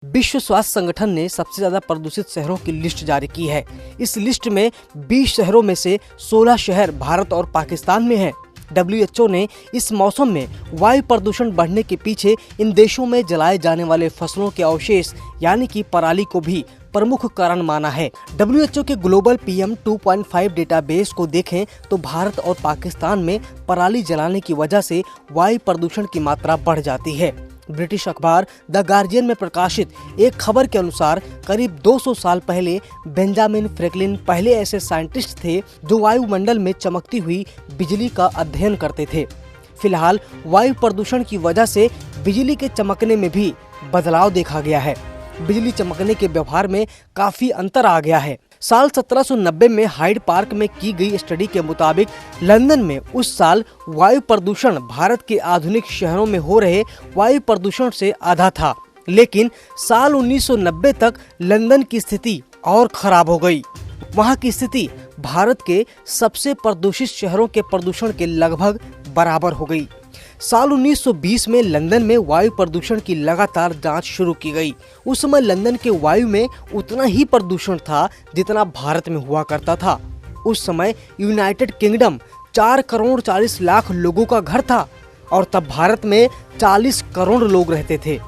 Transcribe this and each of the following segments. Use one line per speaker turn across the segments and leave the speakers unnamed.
विश्व स्वास्थ्य संगठन ने सबसे ज्यादा प्रदूषित शहरों की लिस्ट जारी की है। इस लिस्ट में 20 शहरों में से 16 शहर भारत और पाकिस्तान में हैं। WHO ने इस मौसम में वायु प्रदूषण बढ़ने के पीछे इन देशों में जलाए जाने वाले फसलों के अवशेष यानी कि पराली को भी प्रमुख कारण माना है। WHO के ग्लोबल PM 2.5 डेटाबेस को देखें तो भारत और पाकिस्तान में पराली जलाने की वजह से वायु प्रदूषण की मात्रा बढ़ जाती है। ब्रिटिश अखबार द गार्जियन में प्रकाशित एक खबर के अनुसार करीब 200 साल पहले बेंजामिन फ्रैंकलिन पहले ऐसे साइंटिस्ट थे जो वायुमंडल में चमकती हुई बिजली का अध्ययन करते थे। फिलहाल वायु प्रदूषण की वजह से बिजली के चमकने में भी बदलाव देखा गया है। बिजली चमकने के व्यवहार में काफी अंतर आ गया है। साल 1790 में हाइड पार्क में की गई स्टडी के मुताबिक लंदन में उस साल वायु प्रदूषण भारत के आधुनिक शहरों में हो रहे वायु प्रदूषण से आधा था, लेकिन साल 1990 तक लंदन की स्थिति और खराब हो गई। वहां की स्थिति भारत के सबसे प्रदूषित शहरों के प्रदूषण के लगभग बराबर हो गई। साल 1920 में लंदन में वायु प्रदूषण की लगातार जांच शुरू की गई। उस समय लंदन के वायु में उतना ही प्रदूषण था जितना भारत में हुआ करता था। उस समय यूनाइटेड किंगडम 4 करोड़ 40 लाख लोगों का घर था और तब भारत में 40 करोड़ लोग रहते थे।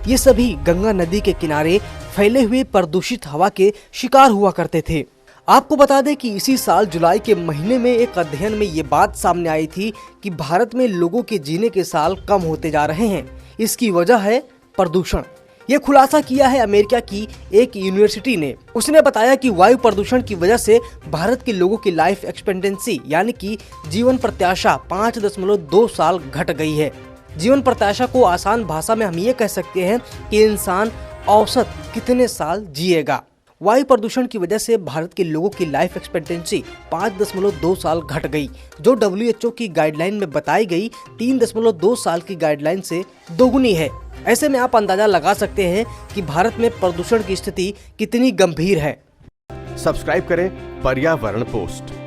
ये सभी गंगा नदी के किनारे फैले हुए प्रदूषित हवा के शिकार हुआ करते थे। आपको बता दें कि इसी साल जुलाई के महीने में एक अध्ययन में ये बात सामने आई थी कि भारत में लोगों के जीने के साल कम होते जा रहे हैं। इसकी वजह है प्रदूषण। ये खुलासा किया है अमेरिका की एक यूनिवर्सिटी ने। उसने बताया कि वायु प्रदूषण की वजह से भारत के लोगों की लाइफ एक्सपेक्टेंसी यानी कि जीवन प्रत्याशा 5.2 साल घट गई है। जीवन प्रत्याशा को आसान भाषा में हम ये कह सकते हैं कि इंसान औसत कितने साल जिएगा। वायु प्रदूषण की वजह से भारत के लोगों की लाइफ एक्सपेक्टेंसी 5.2 साल घट गई, जो WHO की गाइडलाइन में बताई गई 3.2 साल की गाइडलाइन से दोगुनी है। ऐसे में आप अंदाजा लगा सकते हैं कि भारत में प्रदूषण की स्थिति कितनी गंभीर है।
सब्सक्राइब करें पर्यावरण पोस्ट।